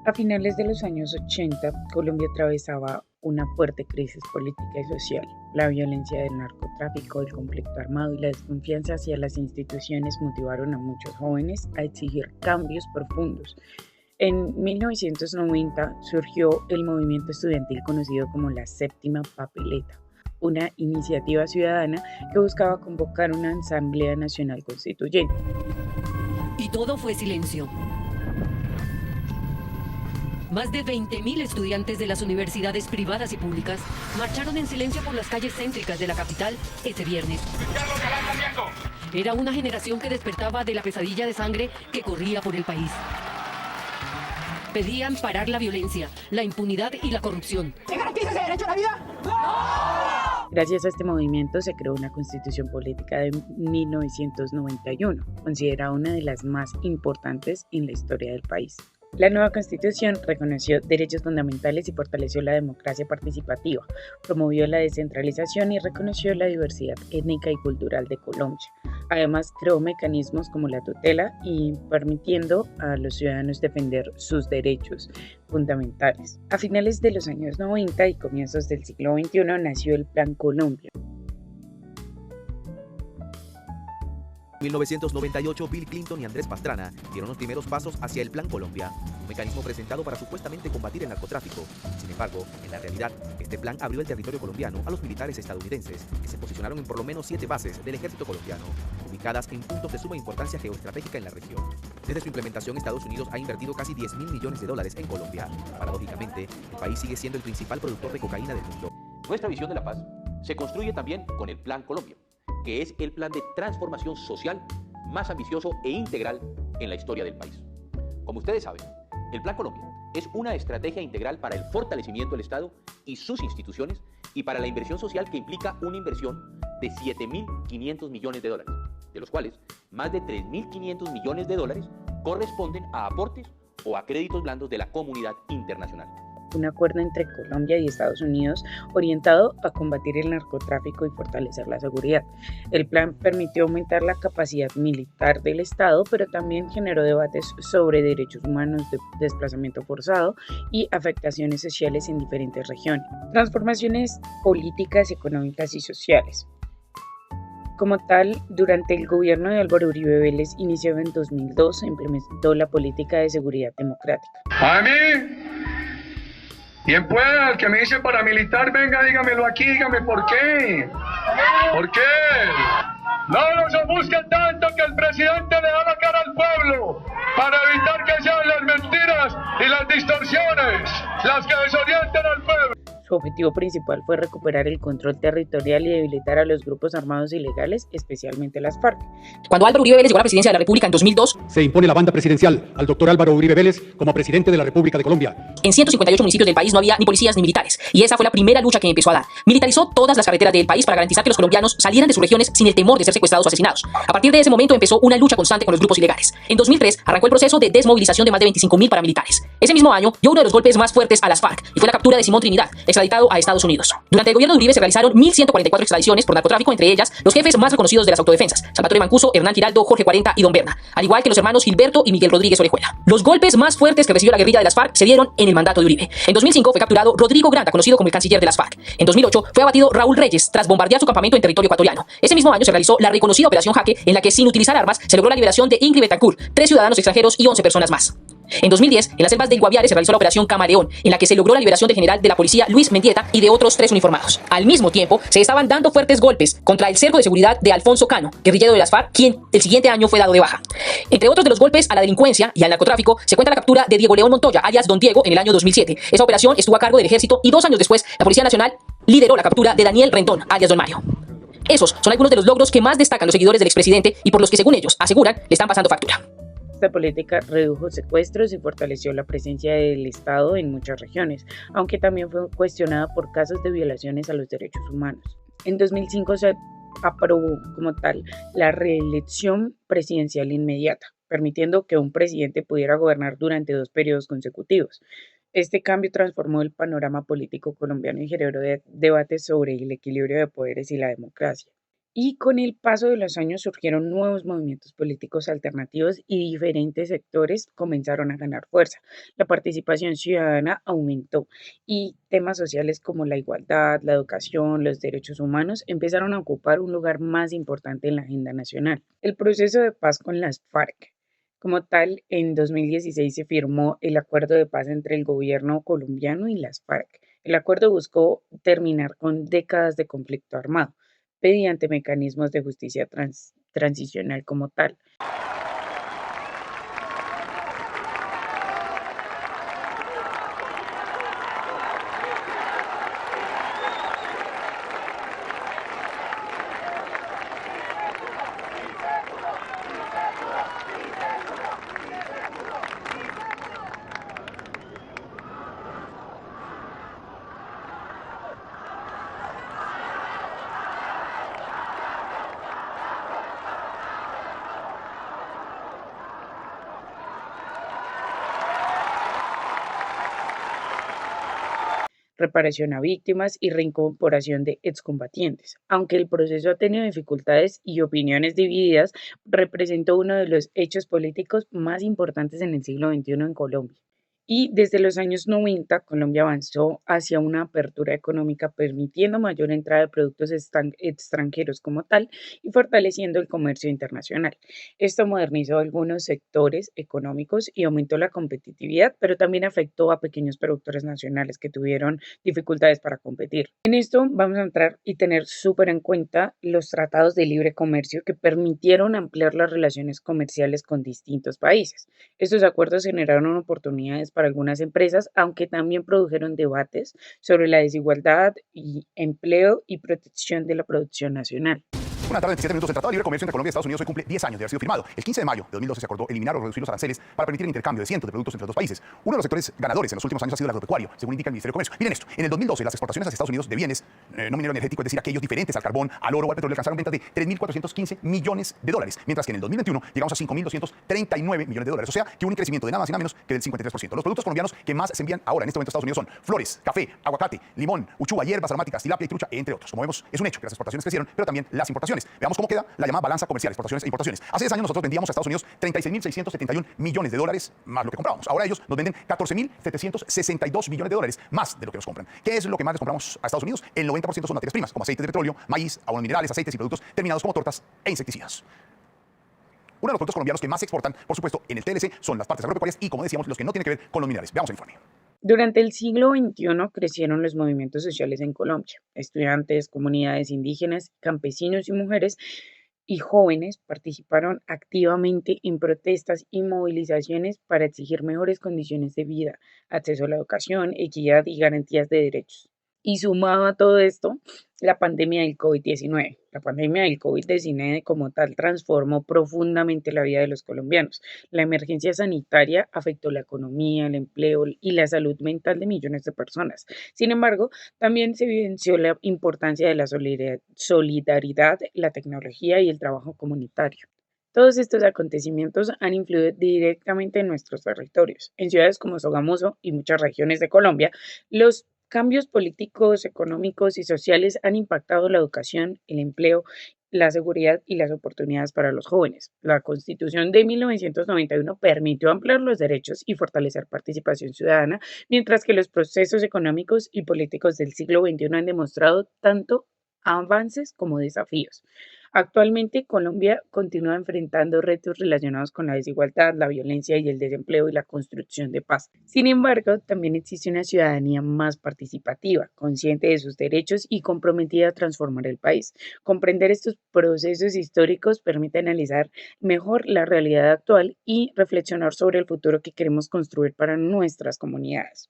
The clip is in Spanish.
A finales de los años 80, Colombia atravesaba una fuerte crisis política y social. La violencia del narcotráfico, el conflicto armado y la desconfianza hacia las instituciones motivaron a muchos jóvenes a exigir cambios profundos. En 1990 surgió el movimiento estudiantil conocido como la Séptima Papeleta, una iniciativa ciudadana que buscaba convocar una Asamblea Nacional Constituyente. Y todo fue silencio. Más de 20.000 estudiantes de las universidades privadas y públicas marcharon en silencio por las calles céntricas de la capital ese viernes. Era una generación que despertaba de la pesadilla de sangre que corría por el país. Pedían parar la violencia, la impunidad y la corrupción. ¿Se garantiza ese derecho a la vida? ¡No! Gracias a este movimiento se creó una constitución política de 1991, considerada una de las más importantes en la historia del país. La nueva constitución reconoció derechos fundamentales y fortaleció la democracia participativa, promovió la descentralización y reconoció la diversidad étnica y cultural de Colombia. Además, creó mecanismos como la tutela y permitiendo a los ciudadanos defender sus derechos fundamentales. A finales de los años 90 y comienzos del siglo XXI nació el Plan Colombia. En 1998, Bill Clinton y Andrés Pastrana dieron los primeros pasos hacia el Plan Colombia, un mecanismo presentado para supuestamente combatir el narcotráfico. Sin embargo, en la realidad, este plan abrió el territorio colombiano a los militares estadounidenses, que se posicionaron en por lo menos 7 bases del ejército colombiano, ubicadas en puntos de suma importancia geoestratégica en la región. Desde su implementación, Estados Unidos ha invertido casi $10.000 millones en Colombia. Paradójicamente, el país sigue siendo el principal productor de cocaína del mundo. Nuestra visión de la paz se construye también con el Plan Colombia, que es el plan de transformación social más ambicioso e integral en la historia del país. Como ustedes saben, el Plan Colombia es una estrategia integral para el fortalecimiento del Estado y sus instituciones y para la inversión social que implica una inversión de $7.500 millones, de los cuales más de $3.500 millones corresponden a aportes o a créditos blandos de la comunidad internacional. Un acuerdo entre Colombia y Estados Unidos orientado a combatir el narcotráfico y fortalecer la seguridad. El plan permitió aumentar la capacidad militar del Estado, pero también generó debates sobre derechos humanos, desplazamiento forzado y afectaciones sociales en diferentes regiones. Transformaciones políticas, económicas y sociales. Como tal, durante el gobierno de Álvaro Uribe Vélez, iniciado en 2002, se implementó la política de seguridad democrática. A mí, quien pueda, el que me dice paramilitar, venga, dígamelo aquí, dígame por qué. ¿Por qué? No nos ofusquen tanto que el presidente le da la cara al pueblo para evitar que sean las mentiras y las distorsiones las que desorienten al pueblo. Su objetivo principal fue recuperar el control territorial y debilitar a los grupos armados ilegales, especialmente las FARC. Cuando Álvaro Uribe Vélez llegó a la presidencia de la República en 2002, se impone la banda presidencial al doctor Álvaro Uribe Vélez como presidente de la República de Colombia. En 158 municipios del país no había ni policías ni militares, y esa fue la primera lucha que empezó a dar. Militarizó todas las carreteras del país para garantizar que los colombianos salieran de sus regiones sin el temor de ser secuestrados o asesinados. A partir de ese momento empezó una lucha constante con los grupos ilegales. En 2003 arrancó el proceso de desmovilización de más de 25.000 paramilitares. Ese mismo año dio uno de los golpes más fuertes a las FARC, y fue la captura de Simón Trinidad, extraditado a Estados Unidos. Durante el gobierno de Uribe se realizaron 1.144 extradiciones por narcotráfico, entre ellas los jefes más reconocidos de las autodefensas, Salvatore Mancuso, Hernán Giraldo, Jorge 40 y Don Berna, al igual que los hermanos Gilberto y Miguel Rodríguez Orejuela. Los golpes más fuertes que recibió la guerrilla de las FARC se dieron en el mandato de Uribe. En 2005 fue capturado Rodrigo Granda, conocido como el canciller de las FARC. En 2008 fue abatido Raúl Reyes tras bombardear su campamento en territorio ecuatoriano. Ese mismo año se realizó la reconocida Operación Jaque, en la que sin utilizar armas se logró la liberación de Ingrid Betancourt, 3 ciudadanos extranjeros y 11 personas más. En 2010, en las selvas del Guaviare se realizó la Operación Camaleón, en la que se logró la liberación del general de la policía Luis Mendieta y de otros 3 uniformados. Al mismo tiempo, se estaban dando fuertes golpes contra el cerco de seguridad de Alfonso Cano, guerrillero de las FARC, quien el siguiente año fue dado de baja. Entre otros de los golpes a la delincuencia y al narcotráfico, se cuenta la captura de Diego León Montoya, alias Don Diego, en el año 2007. Esa operación estuvo a cargo del ejército y 2 años después, la Policía Nacional lideró la captura de Daniel Rendón, alias Don Mario. Esos son algunos de los logros que más destacan los seguidores del expresidente y por los que, según ellos, aseguran, le están pasando factura. Esta política redujo secuestros y fortaleció la presencia del Estado en muchas regiones, aunque también fue cuestionada por casos de violaciones a los derechos humanos. En 2005 se aprobó como tal la reelección presidencial inmediata, permitiendo que un presidente pudiera gobernar durante 2 periodos consecutivos. Este cambio transformó el panorama político colombiano y generó debates sobre el equilibrio de poderes y la democracia. Y con el paso de los años surgieron nuevos movimientos políticos alternativos y diferentes sectores comenzaron a ganar fuerza. La participación ciudadana aumentó y temas sociales como la igualdad, la educación, los derechos humanos empezaron a ocupar un lugar más importante en la agenda nacional. El proceso de paz con las FARC. Como tal, en 2016 se firmó el acuerdo de paz entre el gobierno colombiano y las FARC. El acuerdo buscó terminar con décadas de conflicto armado mediante mecanismos de justicia transicional como tal. Reparación a víctimas y reincorporación de excombatientes. Aunque el proceso ha tenido dificultades y opiniones divididas, representó uno de los hechos políticos más importantes en el siglo XXI en Colombia. Y desde los años 90, Colombia avanzó hacia una apertura económica, permitiendo mayor entrada de productos extranjeros como tal y fortaleciendo el comercio internacional. Esto modernizó algunos sectores económicos y aumentó la competitividad, pero también afectó a pequeños productores nacionales que tuvieron dificultades para competir. En esto vamos a entrar y tener súper en cuenta los tratados de libre comercio que permitieron ampliar las relaciones comerciales con distintos países. Estos acuerdos generaron oportunidades para algunas empresas, aunque también produjeron debates sobre la desigualdad y empleo y protección de la producción nacional. Una tarde de 27 minutos. El Tratado de Libre Comercio entre Colombia y Estados Unidos hoy cumple 10 años de haber sido firmado. El 15 de mayo de 2012 se acordó eliminar o reducir los aranceles para permitir el intercambio de cientos de productos entre los dos países. Uno de los sectores ganadores en los últimos años ha sido el agropecuario, según indica el Ministerio de Comercio. Miren esto, en el 2012 las exportaciones hacia Estados Unidos de bienes no minero energético, es decir, aquellos diferentes al carbón, al oro o al petróleo, alcanzaron ventas de 3.415 millones de dólares, mientras que en el 2021 llegamos a 5.239 millones de dólares, o sea, que un crecimiento de nada más y nada menos que del 53%. Los productos colombianos que más se envían ahora en este momento a Estados Unidos son flores, café, aguacate, limón, uchuva, hierbas aromáticas, tilapia y trucha, entre otros. Como vemos, es un hecho que las exportaciones crecieron, pero también las importaciones. Veamos cómo queda la llamada balanza comercial, exportaciones e importaciones. Hace 10 años nosotros vendíamos a Estados Unidos 36.671 millones de dólares más lo que comprábamos. Ahora ellos nos venden 14.762 millones de dólares más de lo que nos compran. ¿Qué es lo que más les compramos a Estados Unidos? El 90% son materias primas, como aceites de petróleo, maíz, abonos minerales, aceites y productos terminados como tortas e insecticidas. Uno de los productos colombianos que más se exportan, por supuesto, en el TLC son las partes agropecuarias y, como decíamos, los que no tienen que ver con los minerales. Veamos el informe. Durante el siglo XXI crecieron los movimientos sociales en Colombia. Estudiantes, comunidades indígenas, campesinos y mujeres y jóvenes participaron activamente en protestas y movilizaciones para exigir mejores condiciones de vida, acceso a la educación, equidad y garantías de derechos. Y sumado a todo esto, la pandemia del COVID-19. La pandemia del COVID-19 como tal transformó profundamente la vida de los colombianos. La emergencia sanitaria afectó la economía, el empleo y la salud mental de millones de personas. Sin embargo, también se evidenció la importancia de la solidaridad, la tecnología y el trabajo comunitario. Todos estos acontecimientos han influido directamente en nuestros territorios. En ciudades como Sogamoso y muchas regiones de Colombia, los cambios políticos, económicos y sociales han impactado la educación, el empleo, la seguridad y las oportunidades para los jóvenes. La Constitución de 1991 permitió ampliar los derechos y fortalecer participación ciudadana, mientras que los procesos económicos y políticos del siglo XXI han demostrado tanto avances como desafíos. Actualmente, Colombia continúa enfrentando retos relacionados con la desigualdad, la violencia y el desempleo y la construcción de paz. Sin embargo, también existe una ciudadanía más participativa, consciente de sus derechos y comprometida a transformar el país. Comprender estos procesos históricos permite analizar mejor la realidad actual y reflexionar sobre el futuro que queremos construir para nuestras comunidades.